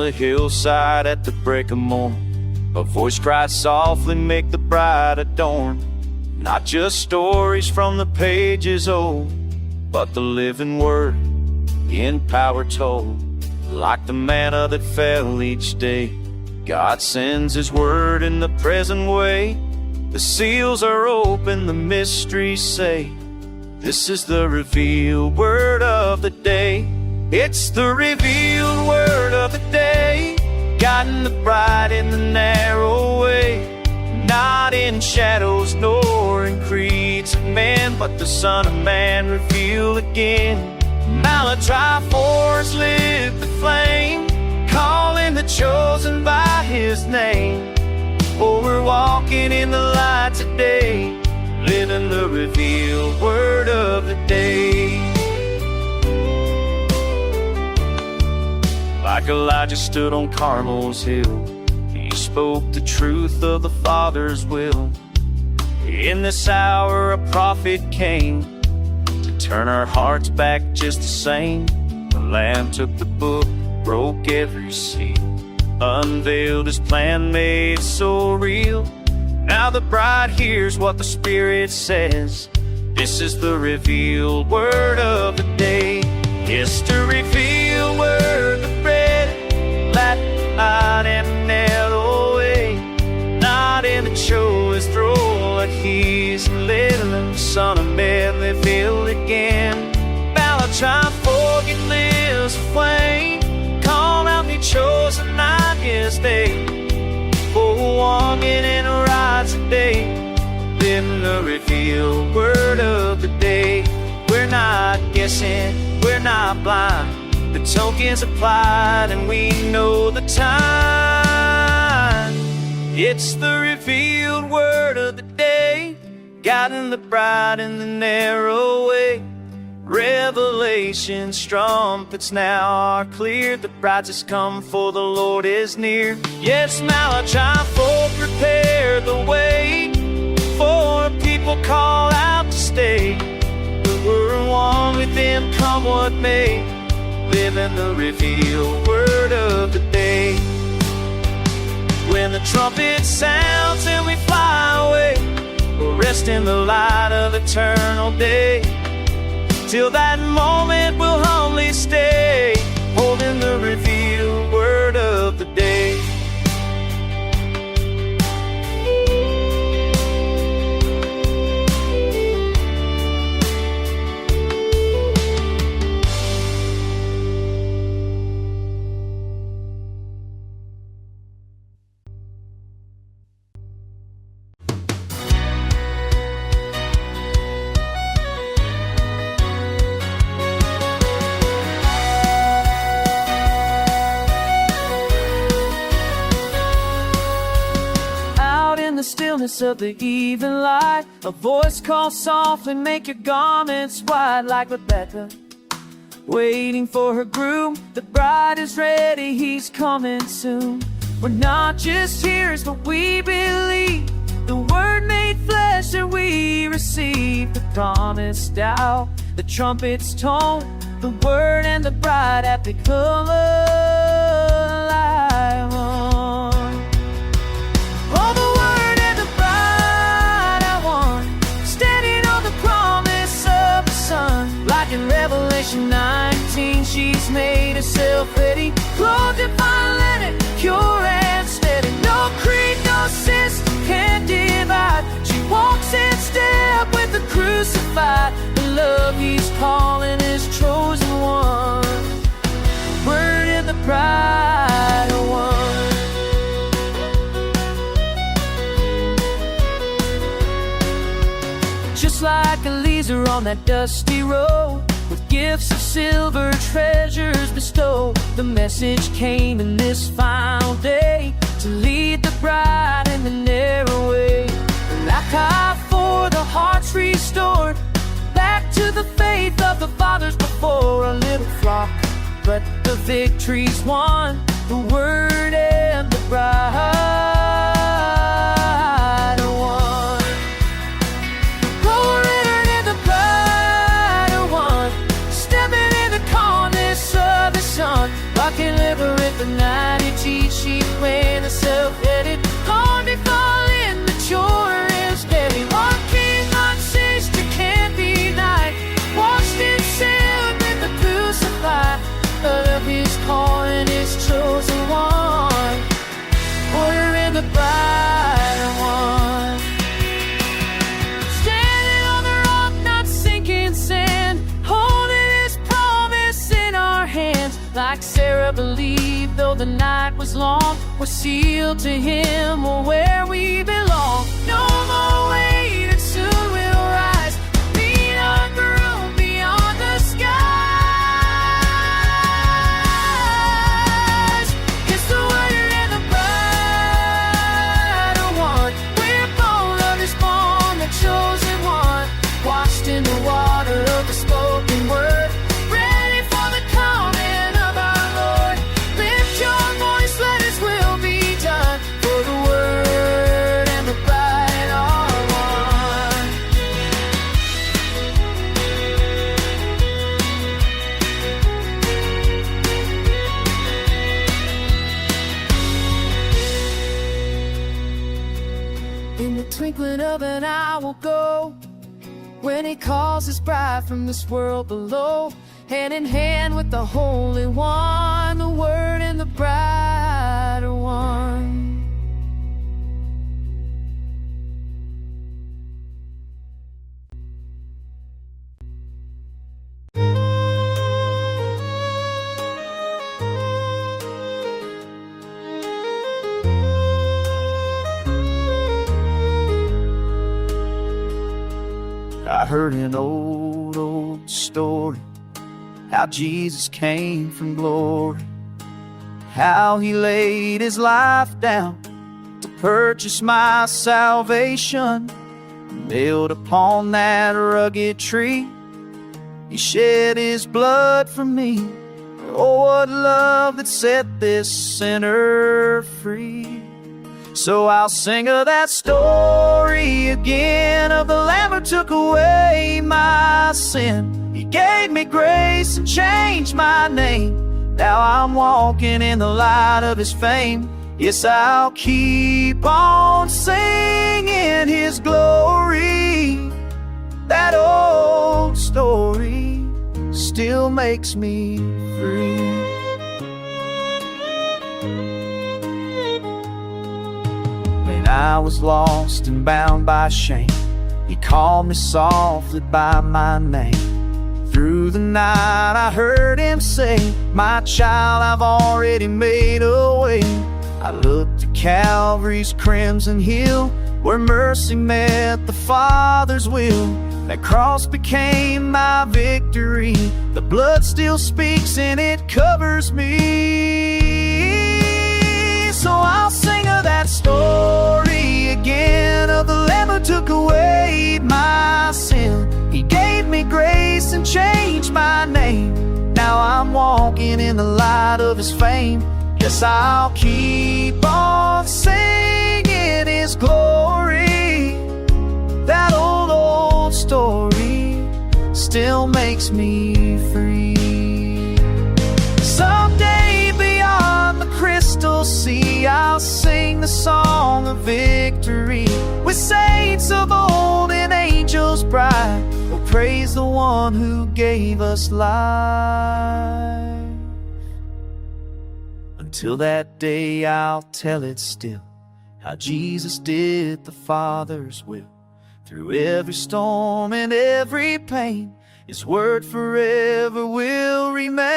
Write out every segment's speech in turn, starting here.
the hillside at the break of morn. A voice cried softly, make the bride adorn. Not just stories from the pages old, but the living word in power told. Like the manna that fell each day, God sends His word in the present way. The seals are open, the mysteries say, this is the revealed word of the day. It's the revealed word of the day, guiding the bride in the narrow way. Not in shadows nor in creeds of men, but the Son of Man revealed again. Malachi 4's lit the flame, calling the chosen by His name. Oh, we're walking in the light today, living the revealed word of the day. Like Elijah stood on Carmel's hill, He spoke the truth of the Father's will. In this hour a prophet came to turn our hearts back just the same. The Lamb took the book, broke every seal, unveiled His plan, made so real. Now the bride hears what the Spirit says, this is the revealed word of the day. It's the revealed word that read, light and narrow way. Not in the chose throne, like He's little Son of Man revealed again. Malachi 4 it lives aflame, call out the chosen night His day. Oh, walking in a ride today, living the revealed word of the day. We're not guessing, we're not blind, the token's applied and we know the time. It's the revealed word of the day, guiding the bride in the narrow way. Revelation's trumpets now are clear, the bride has come for the Lord is near. Yes, Malachi 4 prepared the way for people called out to stay. We're one with Him, come what may, living the revealed word of the day. When the trumpet sounds and we fly away, we'll rest in the light of eternal day. Till that moment we'll humbly stay, holding the revealed word of the day. The stillness of the evening light, a voice calls softly, make your garments white. Like Rebecca waiting for her groom, the bride is ready, He's coming soon. We're not just hearers, but we believe the word made flesh, and we receive the promised hour. The trumpet's tone, the word and the bride have become alive. Oh, the word and the bride are one, standing on the promise of the Son. Like in Revelation 19, she's made herself ready, clothed in fine linen, pure and steady. No creed, no system can divide. She walks in step with the crucified. The love He's calling His chosen one. Word and the bride are one. Just like Eliezer on that dusty road, with gifts of silver, treasures bestowed, the message came in this final day to lead the bride in the narrow way. Malachi 4, the heart's restored, back to the faith of the fathers before. A little flock, but the victory's won, the word and the bride are one. Word and the bride are one, stepping in the calmness of the sun, rocking liberate the 90 sheep when the self-headed army falling, the chore is heavy. One king sister can't be denied, washed in sin with the crucified, but of his calling his chosen one, order in the brighter one. Standing on the rock, not sinking sand, holding his promise in our hands. Like Sarah believed, though the night was long, we're sealed to him, or where we belong. No more waiting, soon we'll rise, meet our groom beyond the skies. It's the word and the brighter one. We're born of his bond, the chosen one, washed in the water of the spoken word, ready for the coming of our Lord. Lift your voice, let his will be done, for the word and the brighter one. In the twinkling of an eye will go, when he calls his bride from this world below, hand in hand with the Holy One, the Word and the brighter one. I heard an old story, how Jesus came from glory, how he laid his life down to purchase my salvation. Nailed upon that rugged tree, he shed his blood for me. Oh, what love that set this sinner free. So I'll sing of that story again, of the Lamb who took away my sin. He gave me grace and changed my name. Now I'm walking in the light of his fame. Yes, I'll keep on singing his glory. That old story still makes me free. When I was lost and bound by shame, he called me softly by my name. Through the night I heard him say, my child, I've already made a way. I looked to Calvary's crimson hill, where mercy met the Father's will. That cross became my victory. The blood still speaks and it covers me. So I'll sing of that story again, of the Lamb who took away my sin. He gave me grace and changed my name. Now I'm walking in the light of his fame. Yes, I'll keep on singing his glory. That old story still makes me free. Someday beyond the crystal sea, I'll sing the song of victory, with saints of old and angels bright. We'll praise the one who gave us life. Until that day I'll tell it still, how Jesus did the Father's will. Through every storm and every pain, his word forever will remain.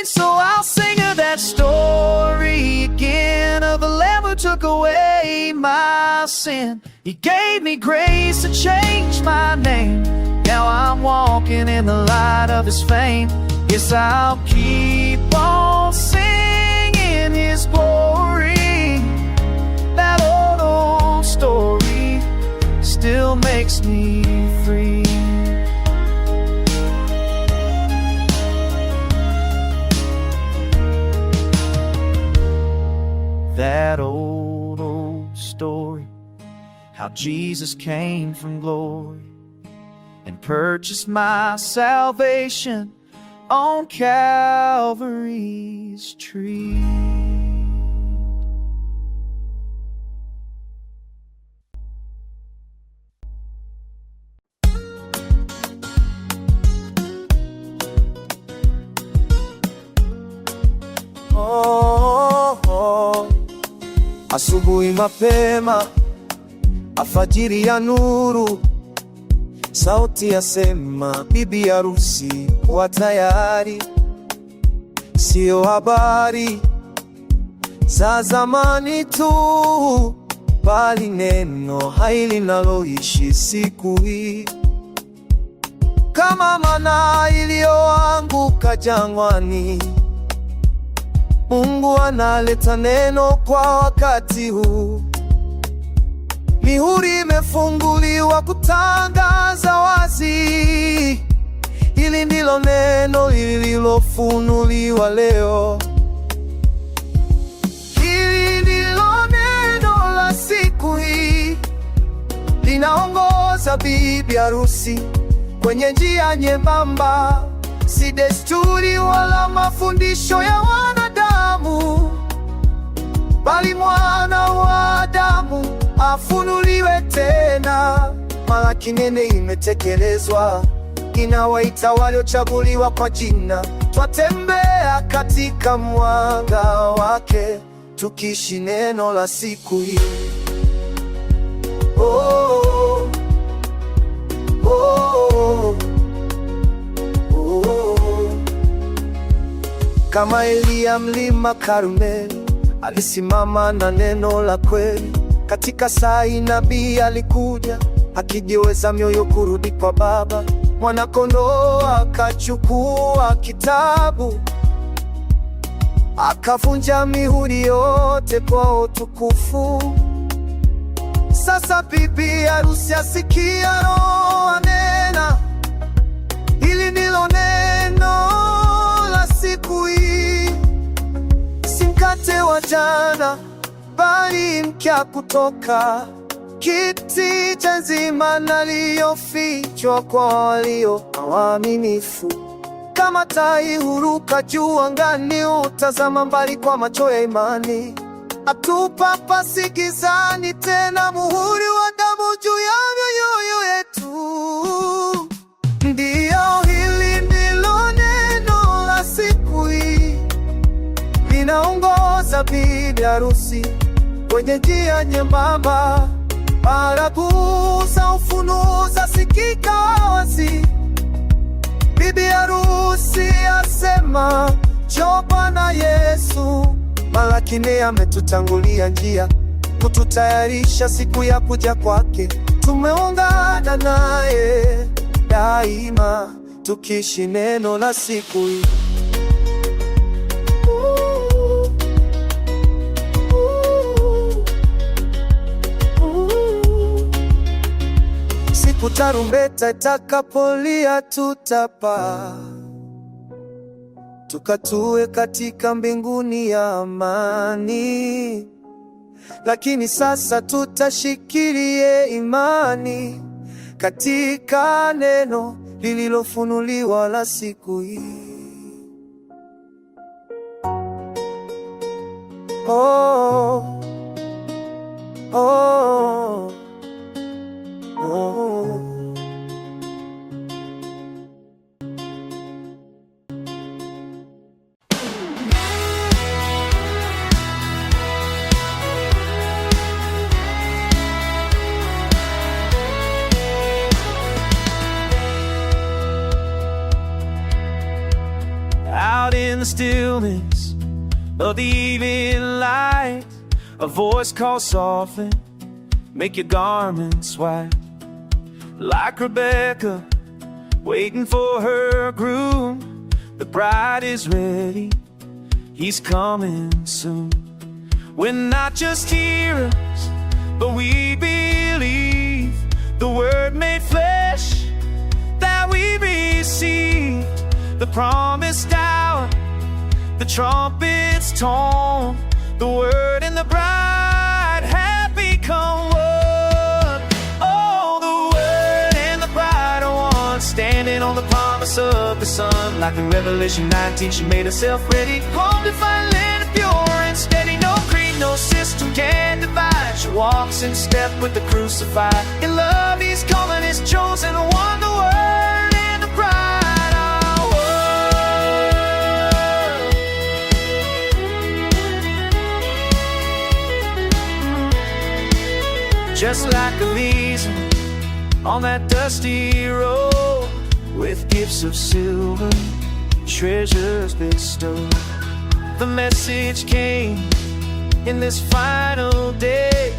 So I'll sing of that story again, of the Lamb who took away my sin. He gave me grace and changed my name. Now I'm walking in the light of his fame. Yes, I'll keep on singing his glory. That old story still makes me free. That old story, how Jesus came from glory and purchased my salvation on Calvary's tree. Asubuhi mapema, alfajiri ya nuru, sauti yasema bibi harusi wa tayari. Sio habari za zamani tu, bali neno hai linaloishi siku hii. Kama mana iliyoanguka jangwani, Mungu analeta neno kwa wakati huu. Mihuri imefunguliwa kutangaza wazi, hili ndilo neno lililofunuliwa leo. Hili ndilo neno la siku hii, linaongoza bibi harusi kwenye njia nyembamba. Si desturi wala mafundisho ya wanadamu, bali mwana wa Adamu afunuliwe tena. Malaki nene imetekelezwa, inawaita waliochaguliwa kwa jina. Twatembea katika mwanga wake, tukiishi neno la siku hii. Oh, oh, oh. Kama Eliya mlima Karmeli alisimama na neno la kweli. Katika saa hii nabii alikuja, akijiweza mioyo kurudi kwa Baba. Mwana-kondoo akachukua kitabu, akavunja mihuri yote kwa utukufu. Sasa bibi harusi asikia Roho anena, hili ndilo neno la siku hii. Si mkate wa jana, bali mpya kutoka kiti cha uzima, naliyofichwa kwa walio waaminifu. Kama tai huruka juu angani, utazama mbali kwa macho ya imani. Hatupapasi gizani tena, muhuri wa damu juu ya mioyo yetu. Ndiyo, hili ndilo neno la siku hii, linaongoza bibi harusi kwenye njia nyembamba. Baragumu za ufunuo zasikika wazi, bibi harusi asema, njoo Bwana Yesu. Malaki nne ametutangulia njia, kututayarisha siku ya kuja kwake. Tumeungana naye daima, tukiishi neno la siku hii. Siku tarumbeta itakapolia, tutapaa tukatue katika mbinguni ya amani. Lakini sasa tutashikilie imani katika neno lililofunuliwa la siku hii. Oh, oh, oh. Out in the stillness of the evening light, a voice calls softly, make your garments white. Like Rebecca, waiting for her groom, the bride is ready, he's coming soon. We're not just hearers, but we believe the word made flesh that we received. The promised hour, the trumpet's tone, the word and the bride have become one. Oh, the word and the bride are one, standing on the promise of the Son. Like in Revelation 19, she made herself ready, home to find land pure and steady. No creed, no system can divide. She walks in step with the crucified. In love he's calling his chosen one, the word and the bride. Our world. Just like Elisa on that dusty road, with gifts of silver, treasures bestowed. The message came in this final day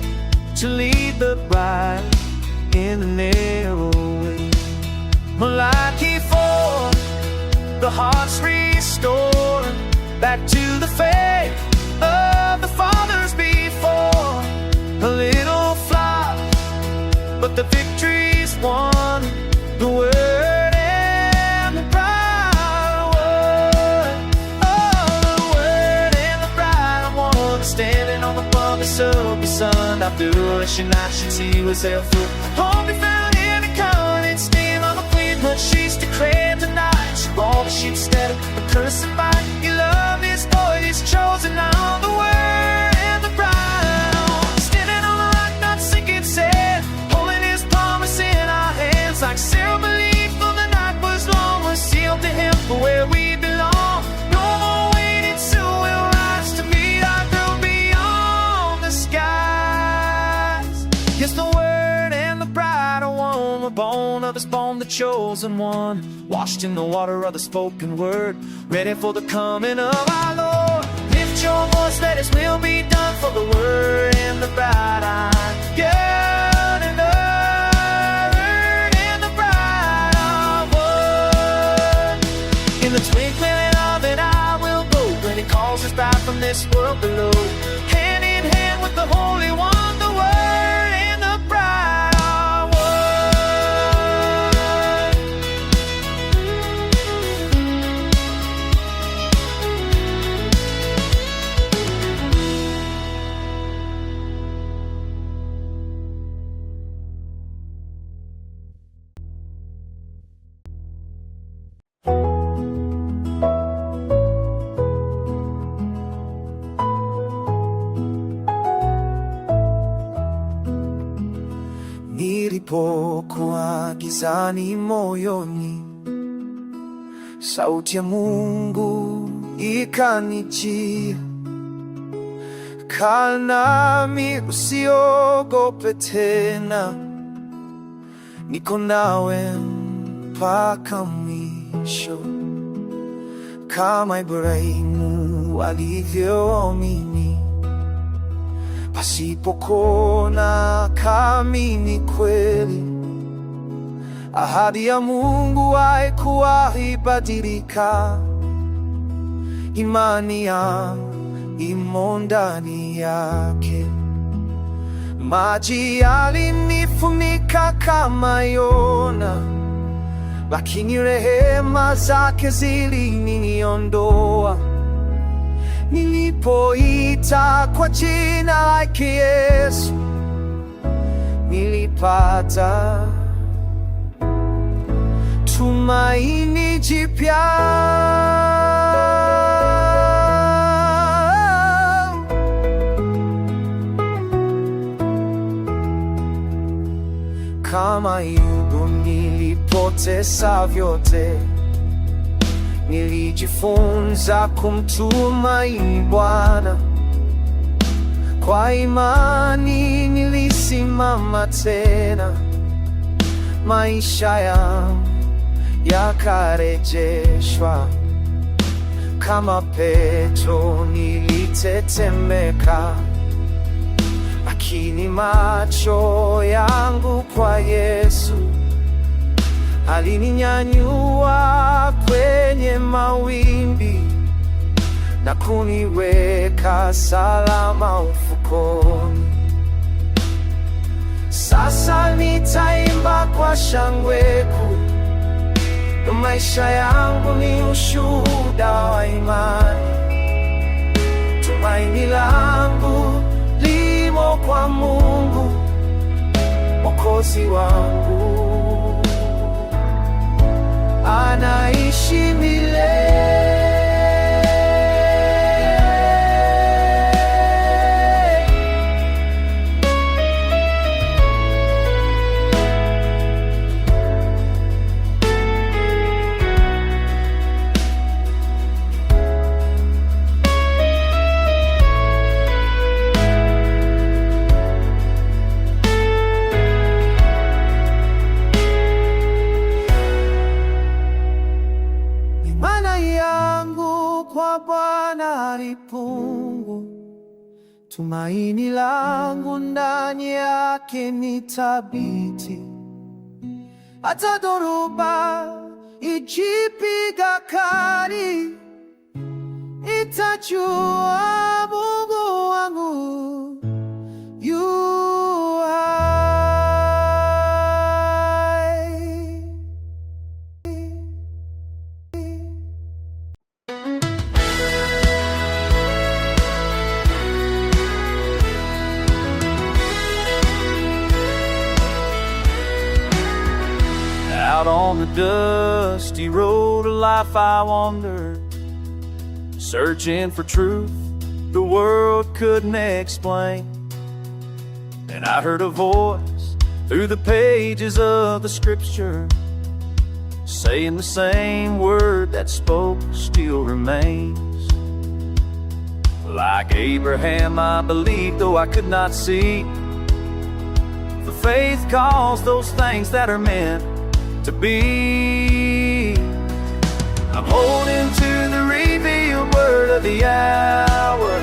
to lead the bride in the narrow way. Malachi 4, the heart's restored back to the faith of the fathers before. A little flock, but the victory's won. The word and the bride, oh, the word and the bride are one. Standing on the promise of the Son. After rushing out, she was helpful. Home be found in the covenant, still on the queen, but she's declared tonight. She bore the sheep instead of the crucified. Your love is void, is chosen now. The word and the bride, standing on the rock, not sinking sand, holding his promise in our hands. Like silver leaf from the night was long, we're sealed to him for where we belong. No more waiting, soon we'll rise to meet our girl beyond the skies. Yes, the word and the bride are one. We're born of his bone, the chosen one, washed in the water of the spoken word, ready for the coming of our Lord. Lift your voice, let his will be done. For the word and the bride, I'm yearning. The word and the bride are one. In the twinkling of an eye we'll go, when he calls us back from this world below. Hand in hand with the Holy One, the word and the bride are one. Nilipokuwa gizani moyoni, sauti ya Mungu ikanijia. Kaa nami, usiogope tena, niko nawe mpaka mwisho. Kama Ibrahimu alivyoamini, pasipo kuona kaamini kweli. Ahadi ya Mungu haikuwahi badilika, imani yangu imo ndani yake. Maji yalinifunika kama Yona, lakini rehema zake ziliniondoa. Nilipoita kwa jina lake Yesu, nilipata tumaini jipya. Kama Ayubu nilipoteza vyote, nilijifunza kumtumaini Bwana. Kwa imani nilisimama tena, maisha yangu yakarejeshwa. Kama Petro nilitetemeka, lakini macho yangu kwa Yesu. Alininyanyua kwenye mawimbi na kuniweka salama ufukoni. Sasa nitaimba kwa shangwe kuu, maisha yangu ni ushuhuda wa imani. Tumaini langu limo kwa Mungu Mwokozi wangu, anaishi milele. tumaini langu ndani yake ni thabiti. Hata dhoruba ikipiga kali, nitajua Mungu wangu yu hai. Out on the dusty road of life I wandered, searching for truth the world couldn't explain. And I heard a voice through the pages of the scripture, saying the same word that spoke still remains. Like Abraham I believed, though I could not see. For faith calls those things that are meant to be. I'm holding to the revealed word of the hour,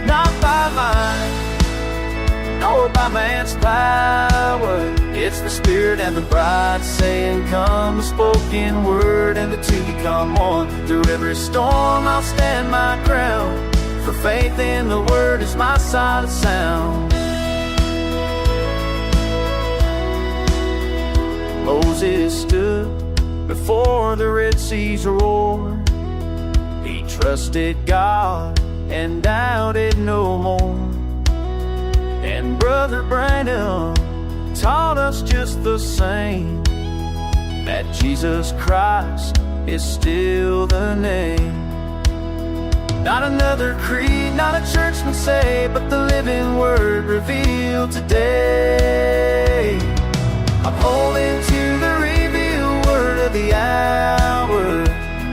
not by might, nor by man's power. It's the Spirit and the bride saying, come, the spoken word, and the two become one. Through every storm I'll stand my ground, for faith in the word is my solid sound. Moses stood before the Red Sea's roar. He trusted God and doubted no more. And Brother Branham taught us just the same, that Jesus Christ is still the name. Not another creed, not a churchman say, but the living word revealed today. I'm holding to the revealed word of the hour,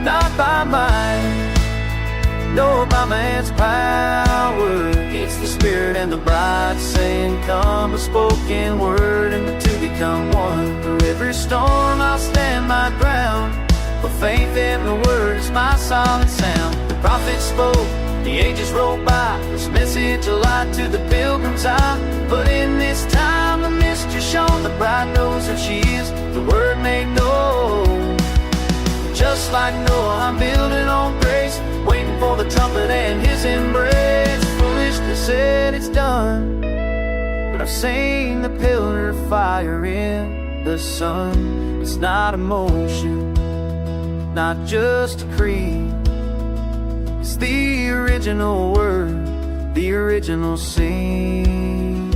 not by might, nor by man's power. It's the Spirit and the bride saying, come, a spoken word, and the two become one. Through every storm I'll stand my ground, for faith in the word is my solid sound. The prophet spoke, the ages rolled by, this message a light to the pilgrim's eye. But in this time the mist just shone, the bride knows who she is, the word made known. Just like Noah, I'm building on grace, waiting for the trumpet and his embrace. Foolishness said it's done, but I've seen the pillar of fire in the sun. It's not emotion, not just a creed, it's the original word, the original scene.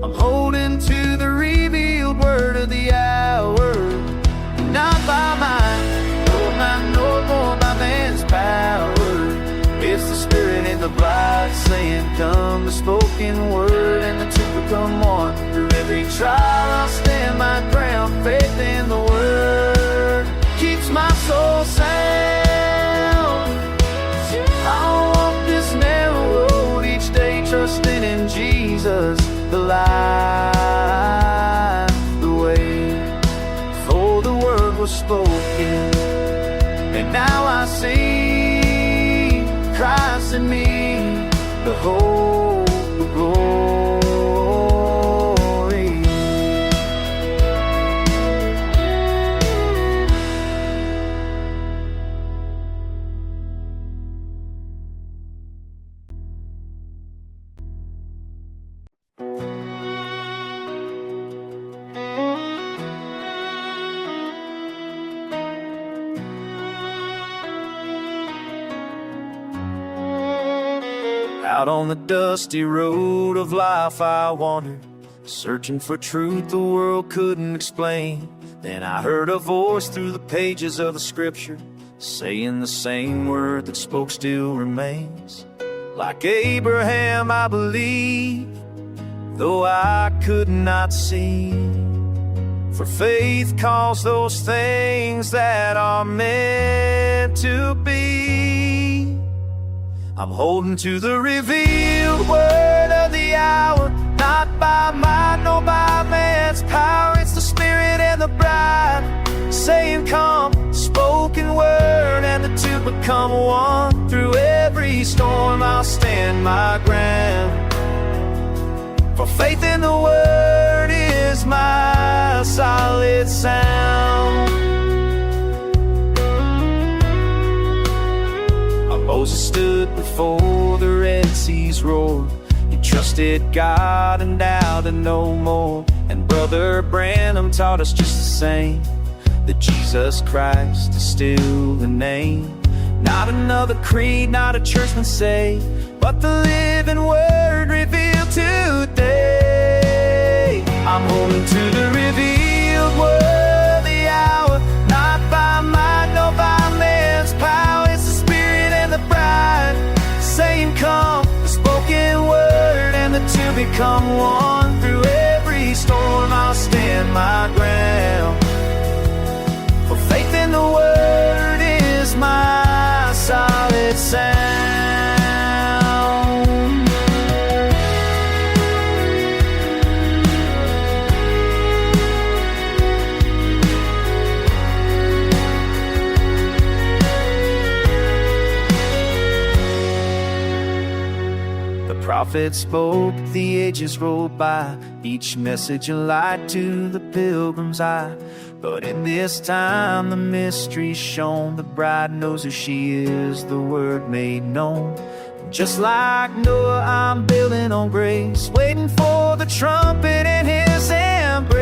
I'm holding to the revealed word of the hour, not by mine, nor by man's power. It's the Spirit and the bride saying, come, the spoken word, and the two become one. Through every trial I'll stand my ground, faith in the word keeps my soul sound. I'll walk this narrow road each day, trusting in Jesus, the life, the way. For the word was spoken, and now I see Christ in me, the hope, the glory. Out on the dusty road of life I wandered, searching for truth the world couldn't explain. Then I heard a voice through the pages of the scripture, saying the same word that spoke still remains. Like Abraham I believe, though I could not see. For faith calls those things that are meant to be. I'm holding to the revealed word of the hour, not by might, nor by man's power. It's the Spirit and the bride saying, come, spoken word, and the two become one. Through every storm I'll stand stand my ground. For faith in the word is my solid sound. Moses stood before the Red Seas roared. He trusted God and doubted no more. And Brother Branham taught us just the same, that Jesus Christ is still the name. Not another creed, not a churchman say, but the living word revealed today. I'm holding to the revealed word of the hour, not by might, nor by man's power. It's the Spirit and the bride saying come, the spoken word and the two become one. Through every storm I'll stand my ground. For faith in the word is my solid sound. The prophet spoke, the ages rolled by, each message a light to the pilgrim's eye. But in this time the mystery's shown, the bride knows who she is, the word made known. Just like Noah, I'm building on grace, waiting for the trumpet and his embrace.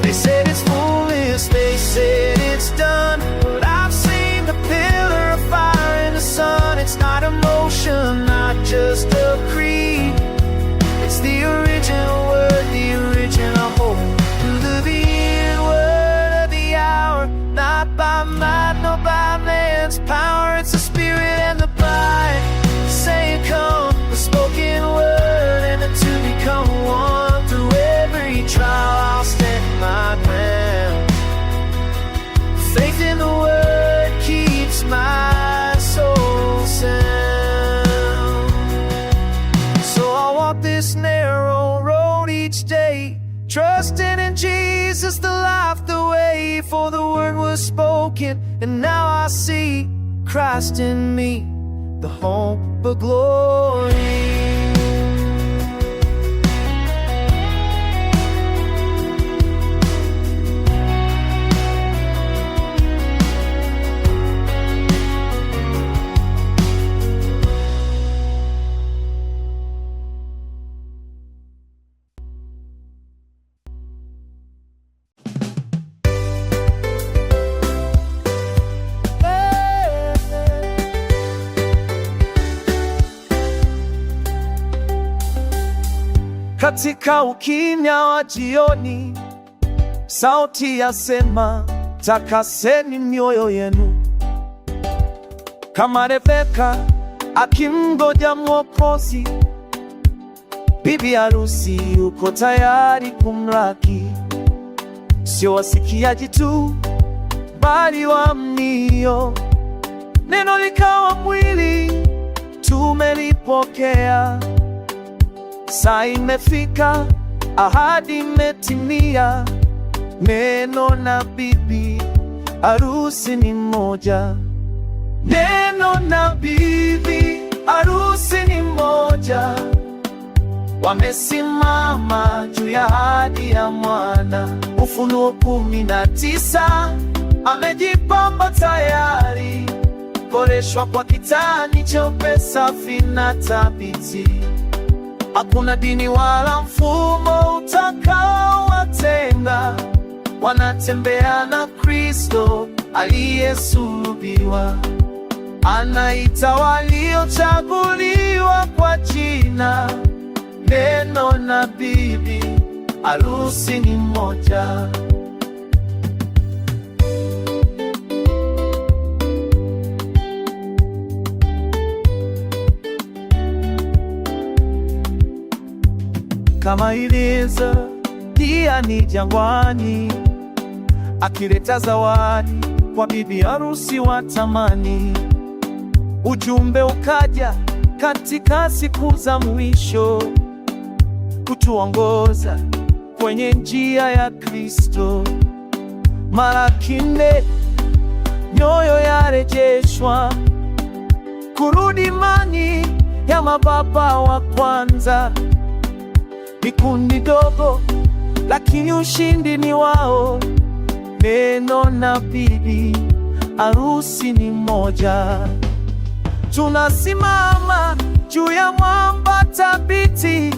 They said it's foolish, they said it's done, but I've seen the pillar of fire in the sun. It's not emotion, not just a creed, it's the original word, the original hope. Not by might, nor by man's power. It's the Spirit and the bride saying come, the spoken word and the two become one. Through every trial I'll stand my ground. Faith in the word keeps my soul sound. So I'll walk this narrow road each day, trusting in Jesus, the life, the way. For the word was spoken, and now I see Christ in me, the hope of glory. Katika ukimya wa jioni, sauti yasema, takaseni mioyo yenu. Kama Rebeka akimgoja Mwokozi, bibi harusi yuko tayari kumlaki. Sio wasikiaji tu, bali waamnio. Neno likawa mwili, tumelipokea. Saa imefika, ahadi imetimia. Neno na bibi harusi ni moja. Neno na bibi harusi ni moja. Wamesimama juu ya ahadi ya mwana. Ufunuo 19, amejipamba tayari, koreshwa kwa kitani cheupe safi na thabiti. Hakuna dini wala mfumo utakaowatenga. Wanatembea na Kristo aliyesulubiwa. Anaita waliochaguliwa kwa jina. Neno na bibi harusi ni moja. Kama Elieza ni jangwani, akileta zawadi kwa bibi harusi wa tamani. Ujumbe ukaja katika siku za mwisho, kutuongoza kwenye njia ya Kristo. Mara 4 mioyo yarejeshwa, kurudi imani ya mababa wa kwanza. Ni kundi dogo, lakini ushindi ni wao. Neno na bibi harusi ni moja. Tunasimama juu ya mwamba thabiti,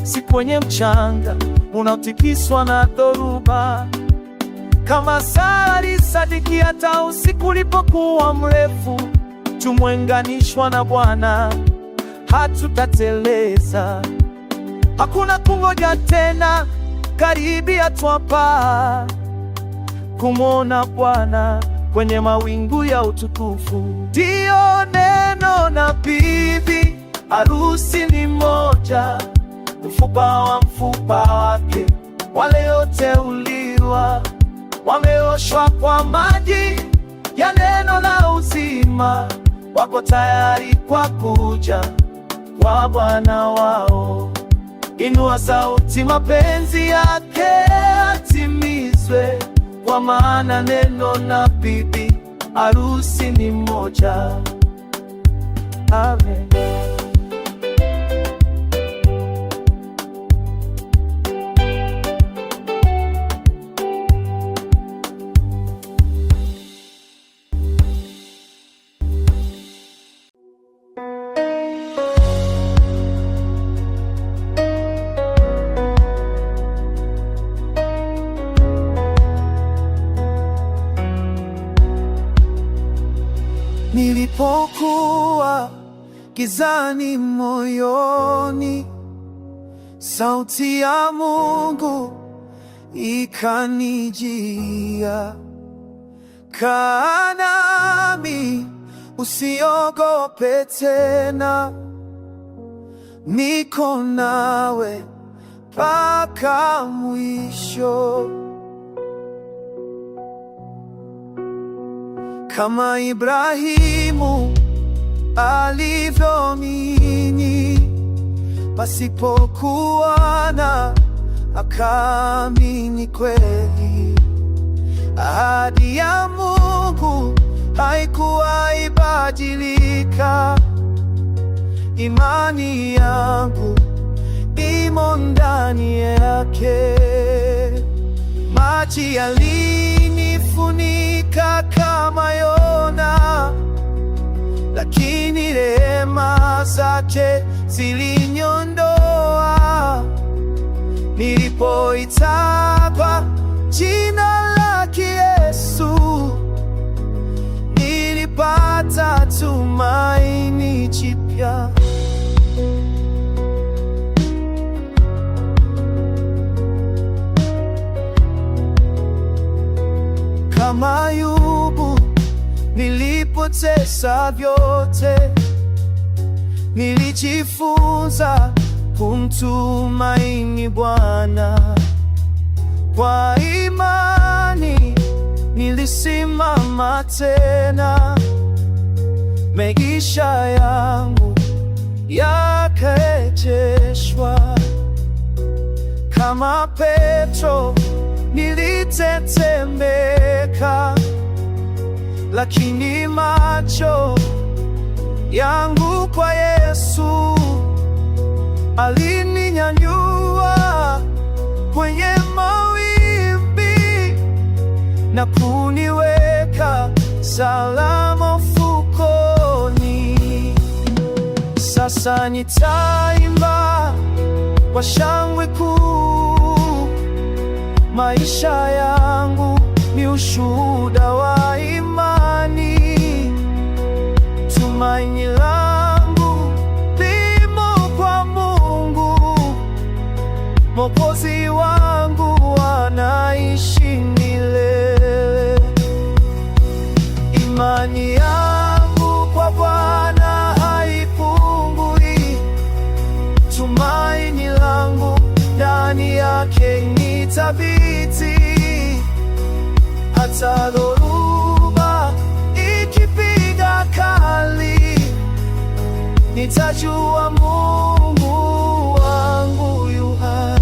si kwenye mchanga unaotikiswa na dhoruba. Kama Sara alisadiki hata usiku ulipokuwa mrefu, tumeunganishwa na Bwana, hatutateleza. Hakuna kungoja tena, karibia twapaa kumwona Bwana kwenye mawingu ya utukufu. Ndio neno na bibi harusi ni moja, mfupa wa mfupa wake. Walioteuliwa wameoshwa kwa maji ya neno la uzima, wako tayari kwa kuja kwa Bwana wao. Inua sauti, mapenzi yake yatimizwe, kwa maana neno na bibi harusi ni moja. Amen. Nilipokuwa gizani moyoni, sauti ya Mungu ikanijia. Kaa nami, usiogope tena, niko nawe mpaka mwisho. Kama Ibrahimu alivyoamini, pasipokuona akaamini kweli. Ahadi ya Mungu haikuwa ibadilika. Imani yangu imo ndani yake. Maji yalinifunika kama Yona, lakini rehema zake zilinyondoa. Nilipoitapa jina lake Yesu, nilipata tumaini jipya. Kama Ayubu nilipoteza vyote, nilijifunza kumtumaini Bwana. Kwa imani nilisimama tena, maisha yangu yakarejeshwa. Kama Petro nilitetemeka, lakini macho yangu kwa Yesu alininyanyua kwenye mawimbi na kuniweka salama ufukoni. Sasa nitaimba kwa shangwe kuu, maisha yangu ni ushuhuda wa imani. Tumaini langu limo kwa Mungu, Mwokozi wangu anaishi milele. Imani yangu kwa Bwana haipungui, tumaini langu ndani yake ni thabiti. Hata dhoruba ikipiga kali, nitajua Mungu wangu yu hai.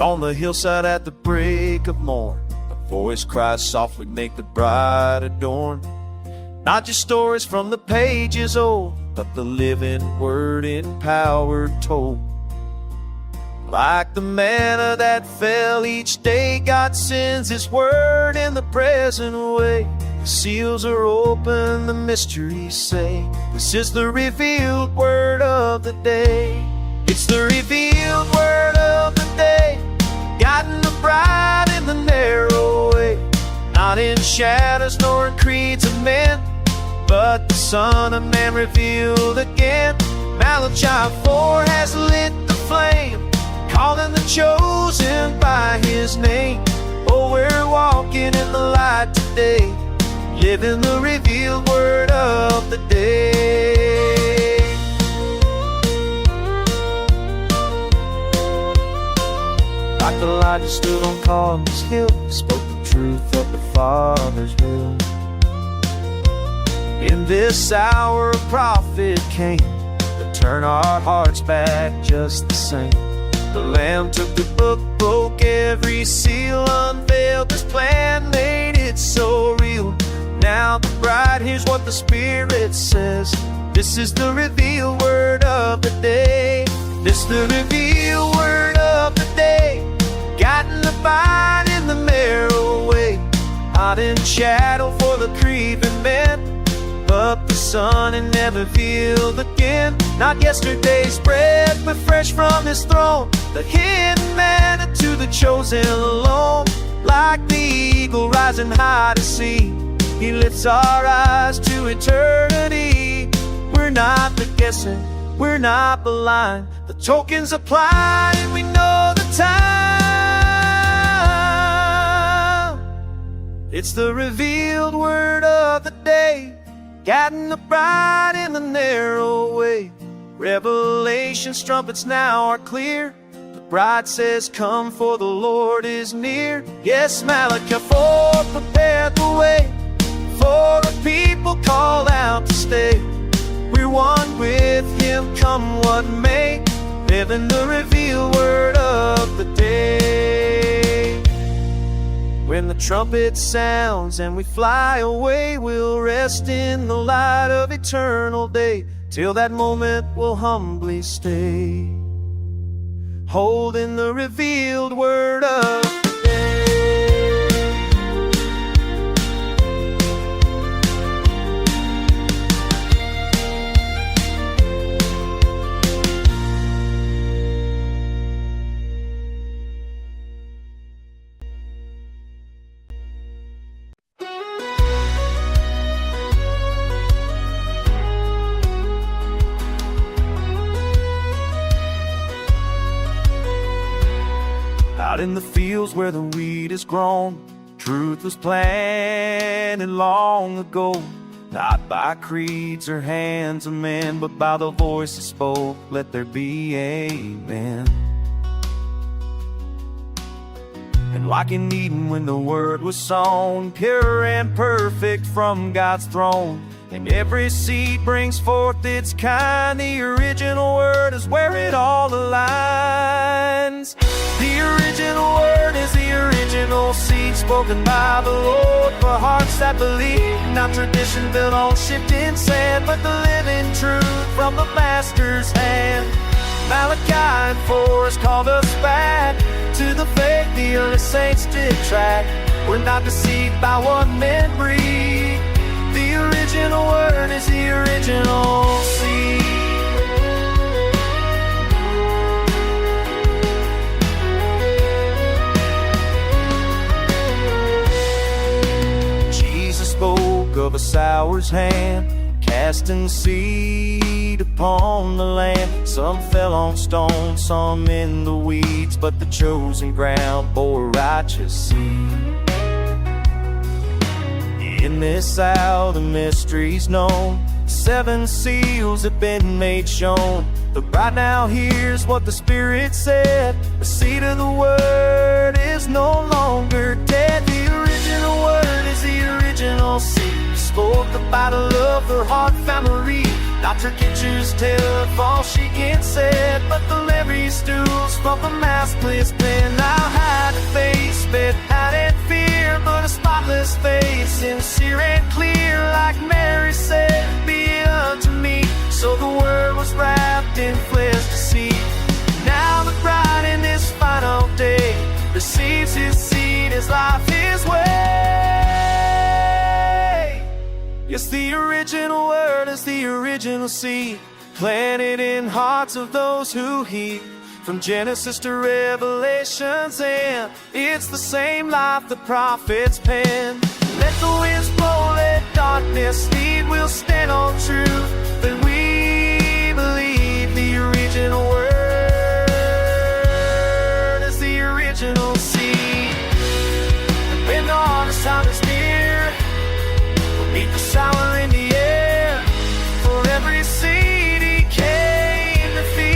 On the hillside at the break of morn, a voice cries softly, make the bride adorn. Not just stories from the pages old, but the living word in power told. Like the manna that fell each day, God sends His word in the present way. The seals are open, the mysteries say, this is the revealed word of the day. It's the revealed word of the day, guiding the bride in the narrow way. Not in shadows nor in creeds of men, but the Son of Man revealed again. Malachi 4 has lit the flame, calling the chosen by His name. Oh, we're walking in the light today, living the revealed word of the day. Like Elijah stood on Carmel's hill, spoke the truth of the Father's will. In this hour a prophet came to turn our hearts back just the same. The Lamb took the book, broke every seal, unveiled His plan, made it so real. Now the bride hears what the Spirit says. This is the revealed word of the day. This the revealed word of the day, guiding the bride in the narrow way. Not in shadow for the grieving men, but the Son and never revealed again. Not yesterday's bread, but fresh from His throne, the hidden manna to the chosen alone. Like the eagle rising high to see, He lifts our eyes to eternity. We're not the guessing, we're not blind. The token's applied and we know the time. It's the revealed word of the day, guiding the bride in the narrow way. Revelation's trumpets now are clear. The bride says, come, for the Lord is near. Yes, Malachi 4 prepared the way for a people called out to stay. We're one with Him, come what may, living the revealed word of the day. When the trumpet sounds and we fly away, we'll rest in the light of eternal day. Till that moment we'll humbly stay, holding the revealed word of the day. Out in the fields where the wheat is grown, truth was planted long ago. Not by creeds or hands of men, but by the voice that spoke, let there be amen. And like in Eden when the word was sown, pure and perfect from God's throne, and every seed brings forth its kind, the original word is where it all aligns. The original word is the original seed, spoken by the Lord for hearts that believe. Not tradition built on shifting sand, but the living truth from the Master's hand. Malachi 4 has called us back to the faith the early saints did track. We're not deceived by what men breed. The original word is the original seed. Jesus spoke of a sower's hand, casting seed upon the land. Some fell on stones, some in the weeds, but the chosen ground bore righteous seed. In this hour the mystery's known, 7 seals have been made shown. The bride now hears what the Spirit said. The seed of the word is no longer dead. The original word is the original seed, spoke by the love her heart found to read. Not her kitchens tell of all she can said, but the Levi stools from the maskless pen. Now his face, sincere and clear, like Mary said, be unto me. So the word was wrapped in flesh to see. Now the bride in this final day receives his seed, his life, his way. Yes, the original word is the original seed, planted in hearts of those who heed. From Genesis to Revelation's end, it's the same life the prophets penned. Let the winds blow, let darkness lead, we'll stand on truth, then we believe the original word is the original seed. And when the harvest time is near, we'll meet the sower in the air. For every seed he came to feed,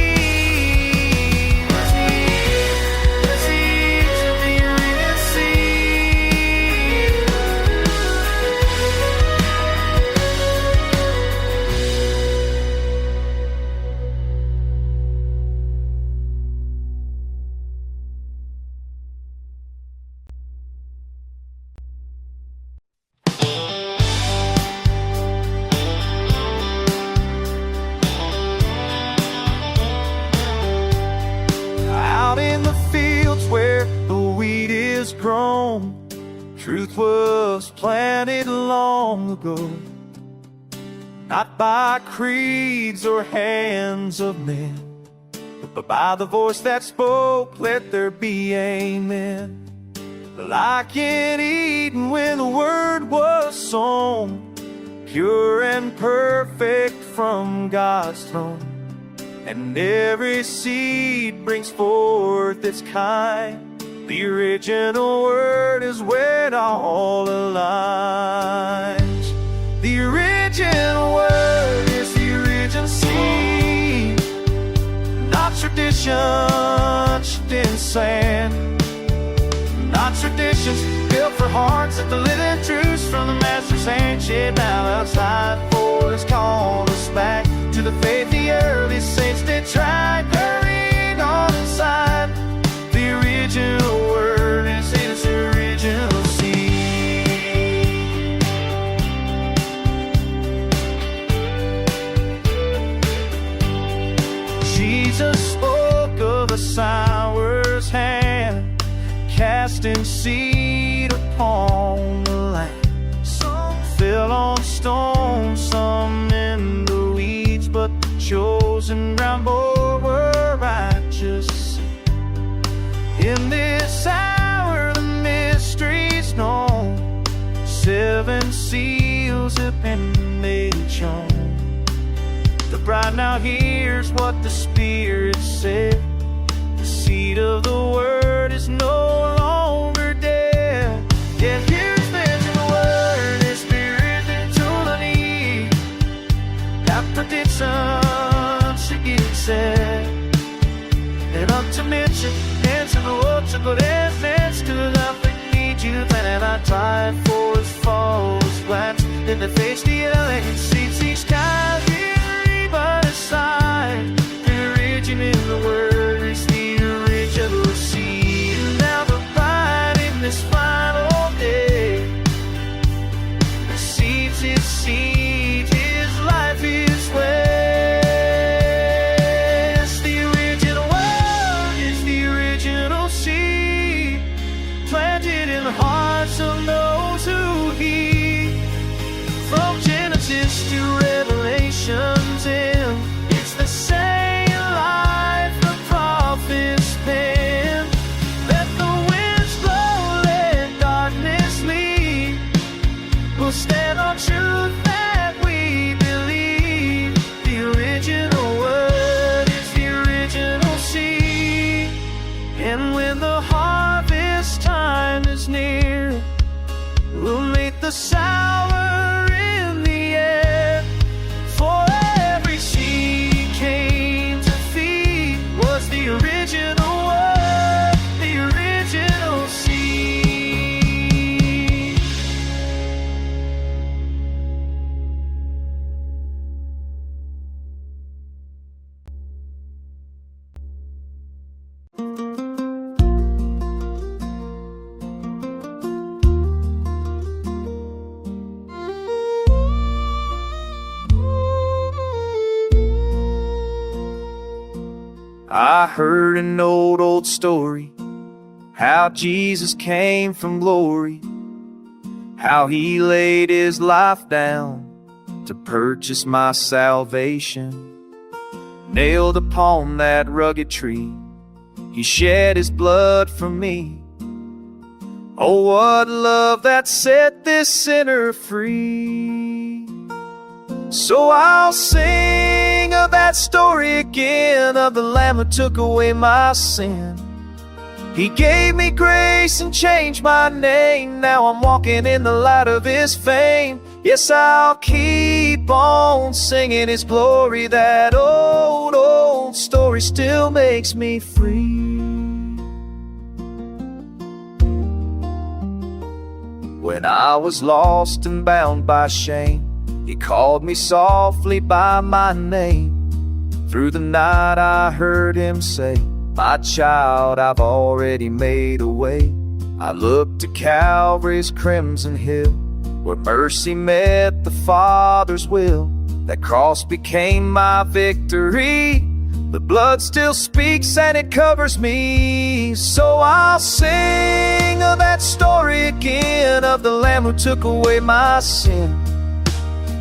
where the wheat is grown. Truth was planted long ago, not by creeds or hands of men, but by the voice that spoke, let there be amen. Like in Eden when the word was sown, pure and perfect from God's throne. And every seed brings forth its kind. The original word is where it all aligns. The original word is the original seed, not tradition shaped in sand, not traditions built for hearts that the living truths from the Master's hand shed now outside for has called us back to the faith the early saints did try, buried on inside. The original word is in its original seed. Jesus spoke of a sower's hand, casting seed upon the land. Some fell on stones, some in the weeds, but the chosen ground bore were righteous. In this hour the mystery's known, 7 seals have been made shown. The bride now hears what the Spirit said. The seed of the word is no longer dead. Yet here's mentioned the word, His Spirit into the need. That prediction should get said. And up to mention, answer the world to good essence, to nothing need you planted our time for His false plans. In the face the alien seeds each time here but aside. The origin in the word is the original seed. Now the bride in this final day receives His seed, His life, His way. Hearts of those who heed. From Genesis to Revelation's end, it's the same life the prophets penned. Let the winds blow, let darkness lead. We'll stand on truth that we believe. The original word is the original seed. And when the harvest time is near, we'll meet the sower in the air. For every seed came to feed was the original word, the original seed. I heard an old story, how Jesus came from glory, how he laid his life down to purchase my salvation. Nailed upon that rugged tree, he shed his blood for me. Oh, what love that set this sinner free. So I'll sing of that story again, of the Lamb who took away my sin. He gave me grace and changed my name. Now I'm walking in the light of his fame. Yes, I'll keep on singing his glory. That old story still makes me free. When I was lost and bound by shame, he called me softly by my name. Through the night I heard him say, my child, I've already made a way. I looked to Calvary's crimson hill, where mercy met the Father's will. That cross became my victory. The blood still speaks and it covers me. So I'll sing of that story again, of the Lamb who took away my sin.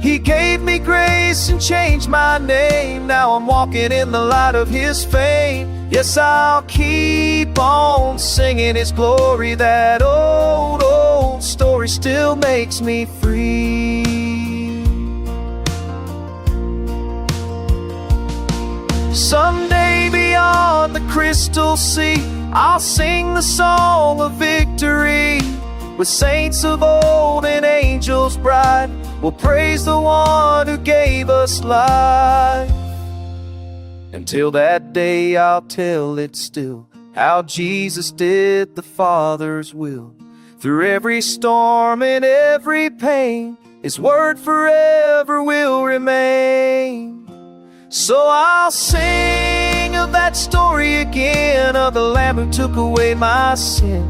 He gave me grace and changed my name. Now I'm walking in the light of his fame. Yes, I'll keep on singing his glory. That old story still makes me free. Someday beyond the crystal sea, I'll sing the song of victory. With saints of old and angels bright, we'll praise the one who gave us life. Until that day I'll tell it still, how Jesus did the Father's will. Through every storm and every pain, his word forever will remain. So I'll sing of that story again, of the Lamb who took away my sin.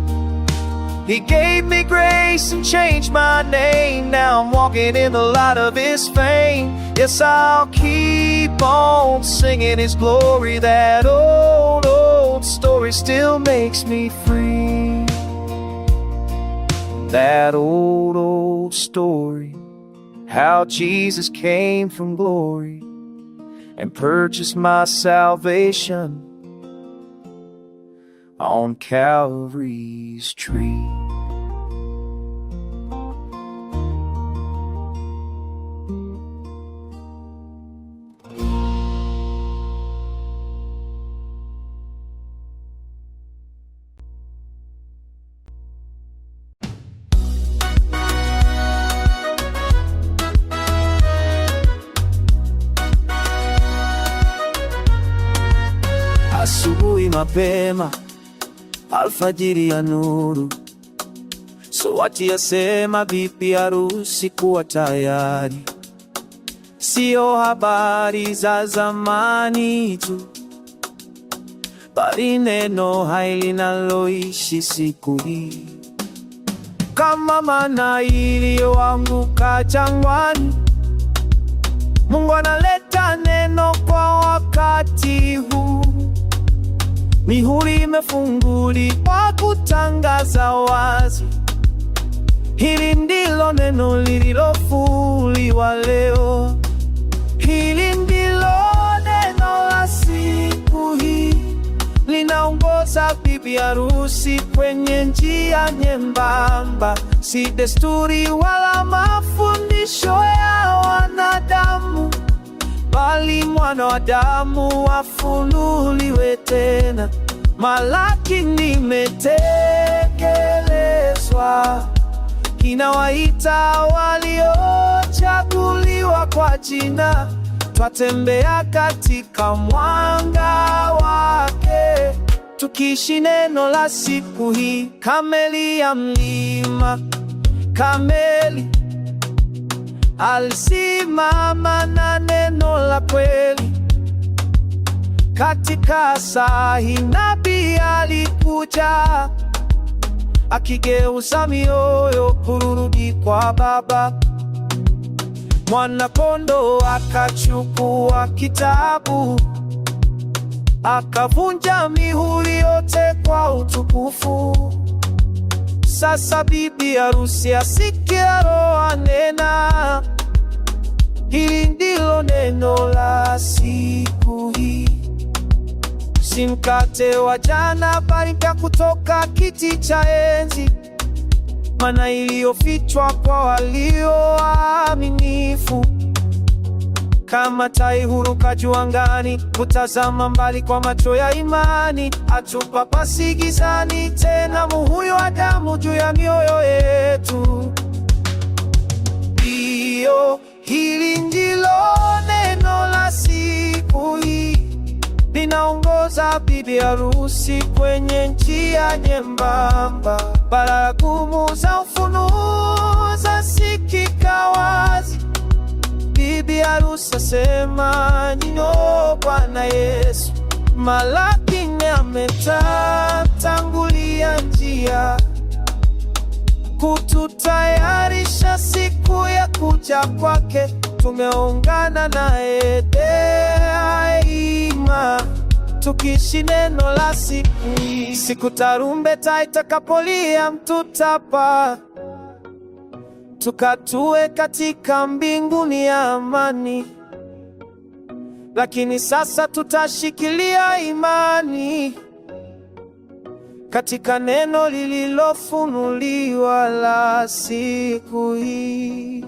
He gave me grace and changed my name. Now I'm walking in the light of his fame. Yes, I'll keep on singing his glory. That old story still makes me free. That old story, how Jesus came from glory and purchased my salvation on Calvary's tree. Asubuhi mapema, alfajiri ya nuru, sauti yasema bibi harusi kuwa tayari. Sio habari za zamani tu, bali neno hai linaloishi siku hii. Kama mana iliyoanguka jangwani, Mungu analeta neno kwa wakati huu. Mihuri imefunguliwa kutangaza wazi, hili ndilo neno lililofunuliwa leo. Hili ndilo neno la siku hii, linaongoza bibi harusi kwenye njia nyembamba. Si desturi wala mafundisho ya wanadamu, bali mwana wa Adamu afunuliwe tena. Malaki nimetekelezwa, inawaita waliochaguliwa kwa jina. Twatembea katika mwanga wake, tukiishi neno la siku hii. Kameli ya mlima Kameli alisimama na neno la kweli. Katika saa hii nabii alikuja, akigeuza mioyo kurudi kwa Baba. Mwana-kondoo akachukua kitabu, akavunja mihuri yote kwa utukufu. Sasa bibi harusi asikia Roho anena, hili ndilo neno la siku hii. Si mkate wa jana, bali mpya kutoka kiti cha enzi, mana iliyofichwa kwa walio waaminifu. Kama tai huruka juu angani, kutazama mbali kwa macho ya imani. Hatupapasi gizani tena, muhuri wa damu juu ya mioyo yetu. Ndiyo, hili ndilo neno la siku hii, linaongoza bibi harusi kwenye njia nyembamba. Baragumu za ufunuo zasikika wazi. Bibi harusi asema, njoo Bwana Yesu. Malaki ametangulia njia, kututayarisha siku ya kuja kwake. Tumeungana naye daima, tukiishi neno la siku hii. Siku tarumbeta itakapolia, mtutapa tukatue katika mbinguni ya amani. Lakini sasa tutashikilia imani katika neno lililofunuliwa la siku hii.